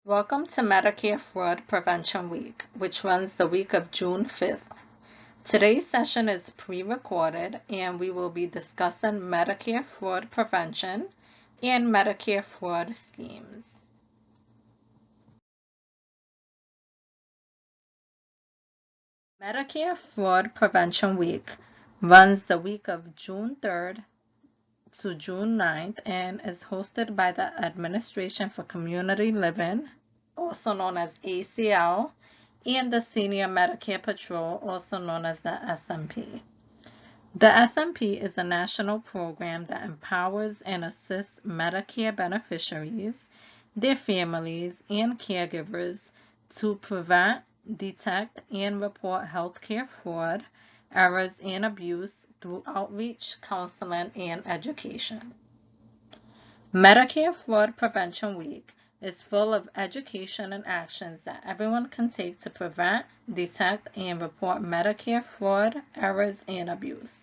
Welcome to Medicare Fraud Prevention Week, which runs the week of June 5th. Today's session is pre-recorded and we will be discussing Medicare fraud prevention and Medicare fraud schemes. Medicare Fraud Prevention Week runs the week of June 3rd to June 9th and is hosted by the Administration for Community Living, also known as ACL, and the Senior Medicare Patrol, also known as the SMP. The SMP is a national program that empowers and assists Medicare beneficiaries, their families, and caregivers to prevent, detect, and report healthcare fraud, errors, and abuse through outreach, counseling, and education. Medicare Fraud Prevention Week is full of education and actions that everyone can take to prevent, detect, and report Medicare fraud, errors, and abuse.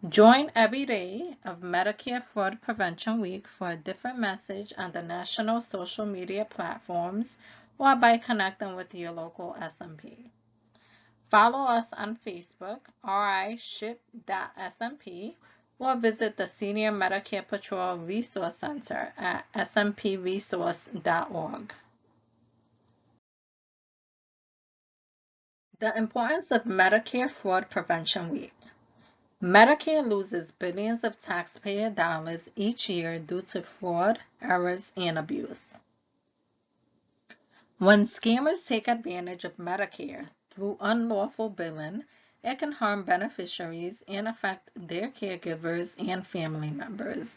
Join every day of Medicare Fraud Prevention Week for a different message on the national social media platforms or by connecting with your local SMP. Follow us on Facebook, riship.smp, or visit the Senior Medicare Patrol Resource Center at smpresource.org. The importance of Medicare Fraud Prevention Week. Medicare loses billions of taxpayer dollars each year due to fraud, errors, and abuse. When scammers take advantage of Medicare through unlawful billing, it can harm beneficiaries and affect their caregivers and family members.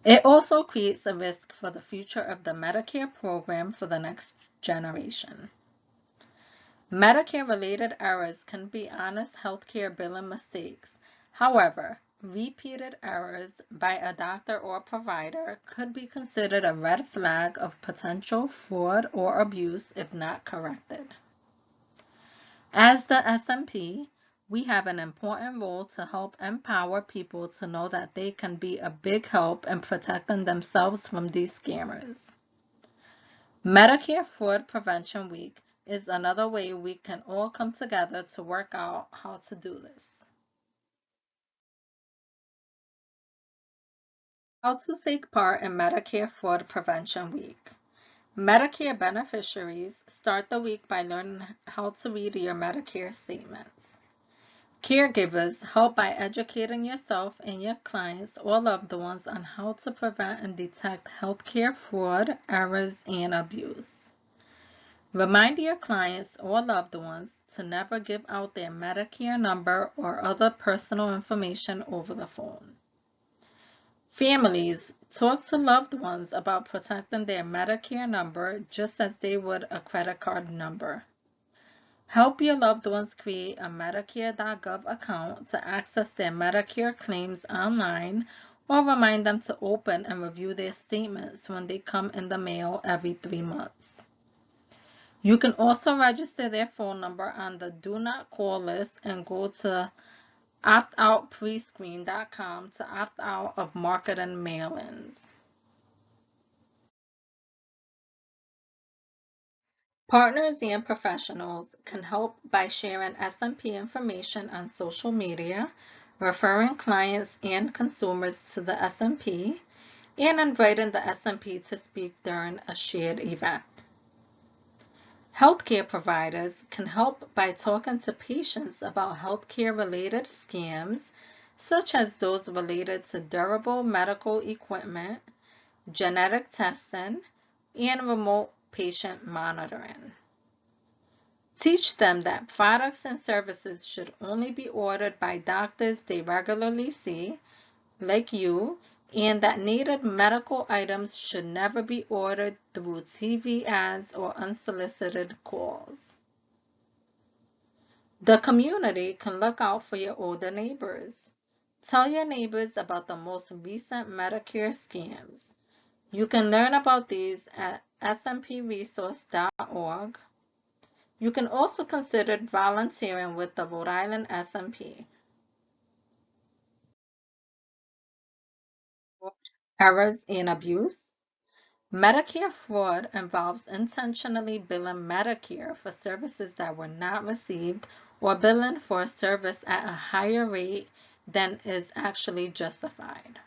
It also creates a risk for the future of the Medicare program for the next generation. Medicare-related errors can be honest healthcare billing mistakes. However, repeated errors by a doctor or provider could be considered a red flag of potential fraud or abuse if not corrected. As the SMP, we have an important role to help empower people to know that they can be a big help in protecting themselves from these scammers. Medicare Fraud Prevention Week is another way we can all come together to work out how to do this. How to take part in Medicare Fraud Prevention Week. Medicare beneficiaries start the week by learning how to read your Medicare statements. Caregivers help by educating yourself and your clients or loved ones on how to prevent and detect healthcare fraud, errors, and abuse. Remind your clients or loved ones to never give out their Medicare number or other personal information over the phone. Families, talk to loved ones about protecting their Medicare number just as they would a credit card number. Help your loved ones create a Medicare.gov account to access their Medicare claims online or remind them to open and review their statements when they come in the mail every 3 months. You can also register their phone number on the Do Not Call list and go to optoutprescreen.com to opt out of marketing mail-ins. Partners and professionals can help by sharing SMP information on social media, referring clients and consumers to the SMP, and inviting the SMP to speak during a shared event. Healthcare providers can help by talking to patients about healthcare-related scams, such as those related to durable medical equipment, genetic testing, and remote patient monitoring. Teach them that products and services should only be ordered by doctors they regularly see, like you, and that needed medical items should never be ordered through TV ads or unsolicited calls. The community can look out for your older neighbors. Tell your neighbors about the most recent Medicare scams. You can learn about these at smpresource.org. You can also consider volunteering with the Rhode Island SMP. Errors and abuse. Medicare fraud involves intentionally billing Medicare for services that were not received or billing for a service at a higher rate than is actually justified.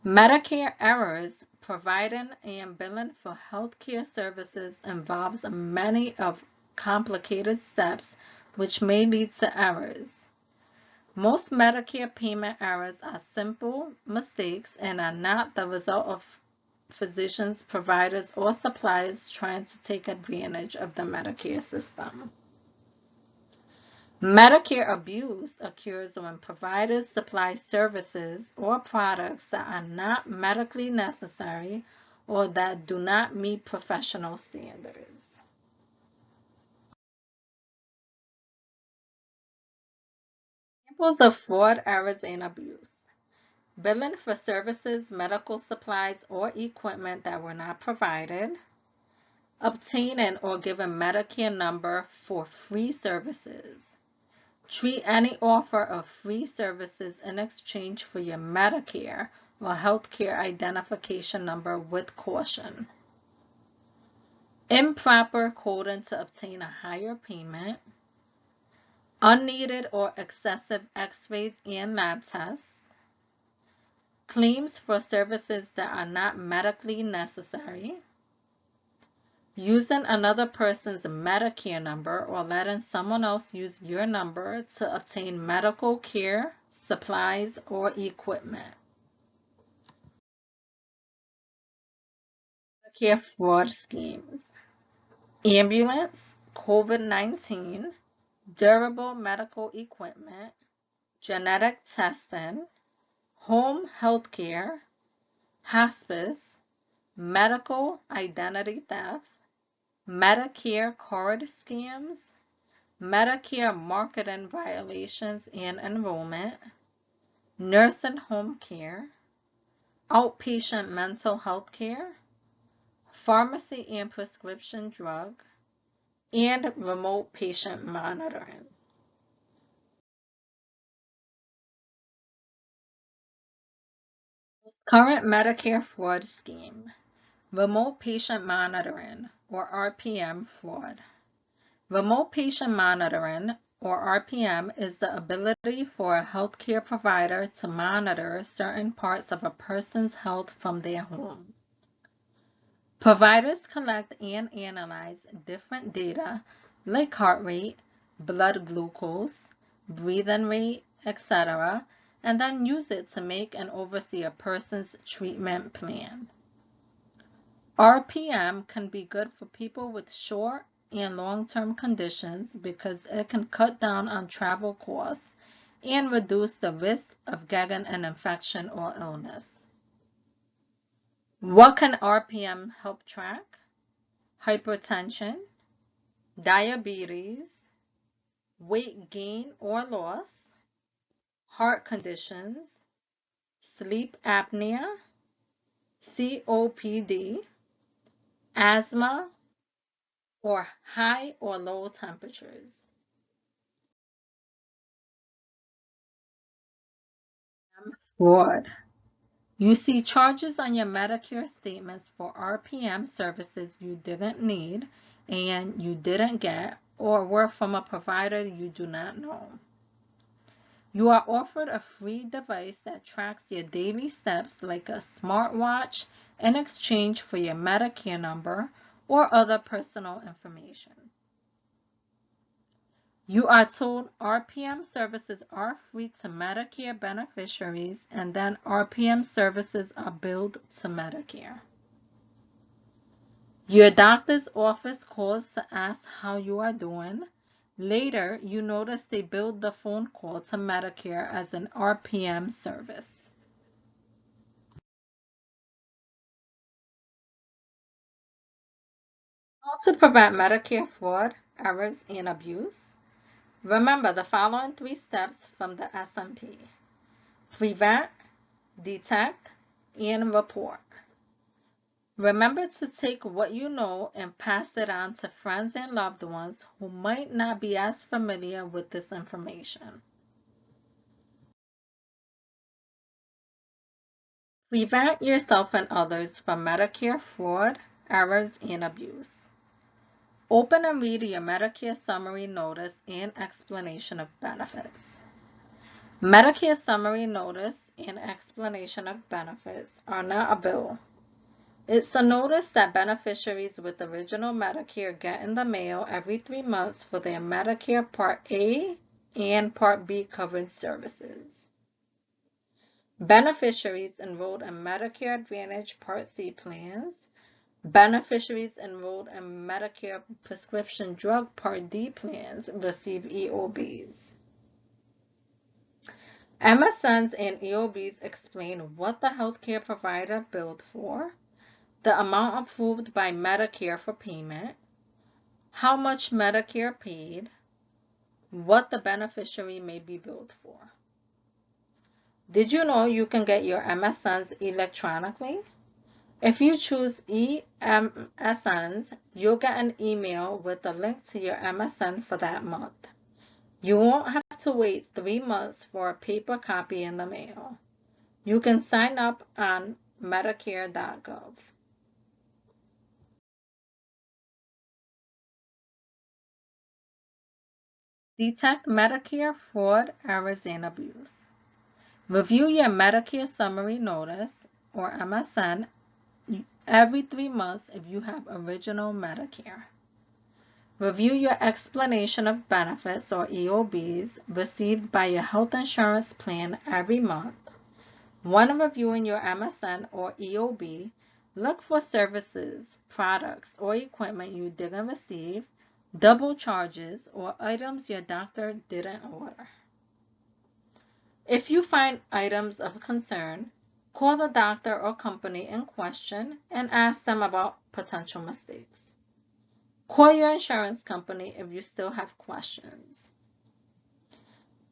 Medicare errors providing and billing for healthcare services involves many of complicated steps which may lead to errors. Most Medicare payment errors are simple mistakes and are not the result of physicians, providers, or suppliers trying to take advantage of the Medicare system. Medicare abuse occurs when providers supply services or products that are not medically necessary or that do not meet professional standards. Examples of fraud, errors, and abuse. Billing for services, medical supplies, or equipment that were not provided. Obtaining or giving Medicare number for free services. Treat any offer of free services in exchange for your Medicare or healthcare identification number with caution. Improper coding to obtain a higher payment. Unneeded or excessive x-rays and lab tests. Claims for services that are not medically necessary. Using another person's Medicare number or letting someone else use your number to obtain medical care, supplies, or equipment. Medicare fraud schemes. Ambulance, COVID-19, durable medical equipment, genetic testing, home health care, hospice, medical identity theft, Medicare card scams, Medicare marketing violations and enrollment, nursing home care, outpatient mental health care, pharmacy and prescription drug, and remote patient monitoring. Current Medicare fraud scheme, remote patient monitoring or RPM fraud. Remote patient monitoring, or RPM, is the ability for a healthcare provider to monitor certain parts of a person's health from their home. Providers collect and analyze different data like heart rate, blood glucose, breathing rate, etc., and then use it to make and oversee a person's treatment plan. RPM can be good for people with short and long-term conditions because it can cut down on travel costs and reduce the risk of getting an infection or illness. What can RPM help track? Hypertension, diabetes, weight gain or loss, heart conditions, sleep apnea, COPD, asthma, or high or low temperatures. Fraud. You see charges on your Medicare statements for RPM services you didn't need and you didn't get or were from a provider you do not know. You are offered a free device that tracks your daily steps like a smartwatch in exchange for your Medicare number or other personal information. You are told RPM services are free to Medicare beneficiaries and then RPM services are billed to Medicare. Your doctor's office calls to ask how you are doing. Later, you notice they billed the phone call to Medicare as an RPM service. How to prevent Medicare fraud, errors, and abuse? Remember the following 3 steps from the SMP. Prevent, detect, and report. Remember to take what you know and pass it on to friends and loved ones who might not be as familiar with this information. Prevent yourself and others from Medicare fraud, errors, and abuse. Open and read your Medicare summary notice and explanation of benefits. Medicare summary notice and explanation of benefits are not a bill. It's a notice that beneficiaries with original Medicare get in the mail every 3 months for their Medicare Part A and Part B covered services. Beneficiaries enrolled in Medicare Advantage Part C plans, beneficiaries enrolled in Medicare Prescription Drug Part D plans receive EOBs. MSNs and EOBs explain what the healthcare provider billed for, the amount approved by Medicare for payment, how much Medicare paid, what the beneficiary may be billed for. Did you know you can get your MSNs electronically? If you choose eMSNs, you'll get an email with a link to your MSN for that month. You won't have to wait 3 months for a paper copy in the mail. You can sign up on Medicare.gov. Detect Medicare fraud, errors, and abuse. Review your Medicare summary notice, or MSN, every 3 months if you have original Medicare. Review your explanation of benefits, or EOBs, received by your health insurance plan every month. When reviewing your MSN or EOB, look for services, products, or equipment you didn't receive, double charges, or items your doctor didn't order. If you find items of concern, call the doctor or company in question and ask them about potential mistakes. Call your insurance company if you still have questions.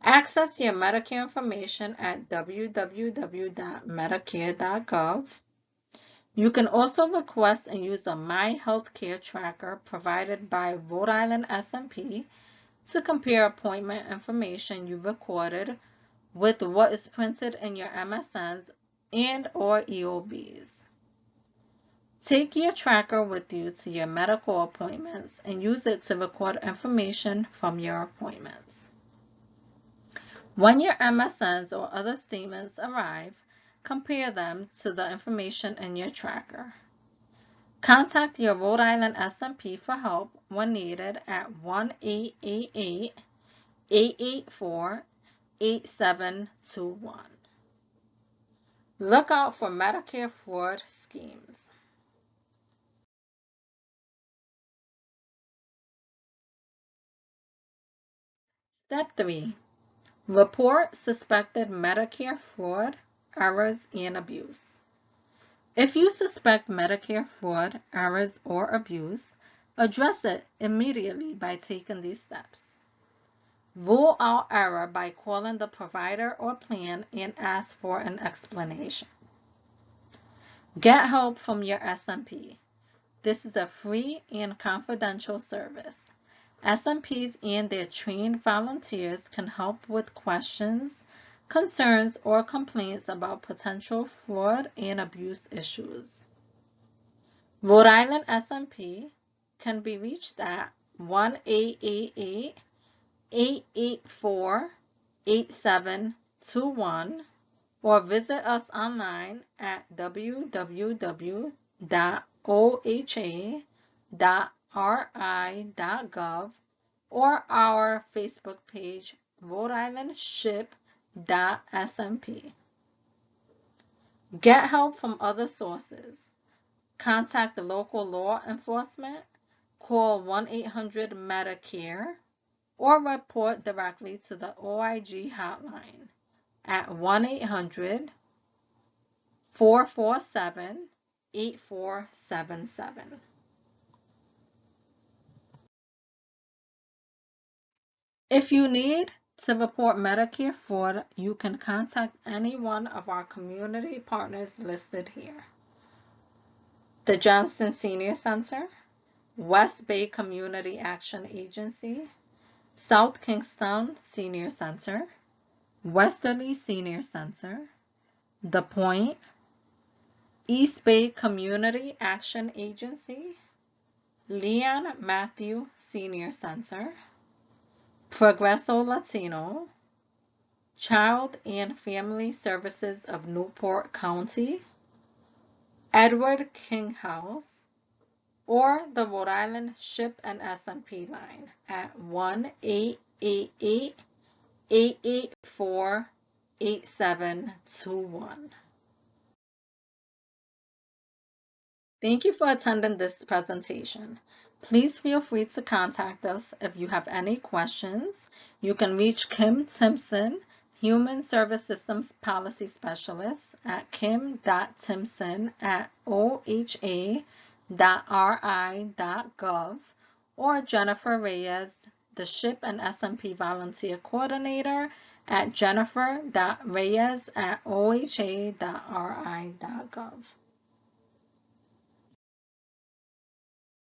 Access your Medicare information at www.medicare.gov. You can also request and use a My Healthcare tracker provided by Rhode Island SMP to compare appointment information you recorded with what is printed in your MSNs and/or EOBs. Take your tracker with you to your medical appointments and use it to record information from your appointments. When your MSNs or other statements arrive, compare them to the information in your tracker. Contact your Rhode Island SMP for help when needed at 1-888-884-8721. Look out for Medicare fraud schemes. Step 3. Report suspected Medicare fraud, errors, and abuse. If you suspect Medicare fraud, errors, or abuse, address it immediately by taking these steps. Rule out error by calling the provider or plan and ask for an explanation. Get help from your SMP. This is a free and confidential service. SMPs and their trained volunteers can help with questions, concerns, or complaints about potential fraud and abuse issues. Rhode Island SMP can be reached at 1-888-884-8721 or visit us online at www.oha.ri.gov or our Facebook page, Rhode Island Ship.smp. Get help from other sources. Contact the local law enforcement, call 1-800-MEDICARE, or report directly to the OIG hotline at 1-800-447-8477. If you need to report Medicare fraud, you can contact any one of our community partners listed here. The Johnston Senior Center, West Bay Community Action Agency, South Kingstown Senior Center, Westerly Senior Center, The Point, East Bay Community Action Agency, Leon Matthew Senior Center, Progreso Latino, Child and Family Services of Newport County, Edward King House, or the Rhode Island SHIP and SMP line at 1-888-884-8721. Thank you for attending this presentation. Please feel free to contact us if you have any questions. You can reach Kim Timpson, Human Service Systems Policy Specialist, at kim.timpson@oha.ri.gov, or Jennifer Reyes, the SHIP and SMP Volunteer Coordinator, at jennifer.reyes@oha.ri.gov.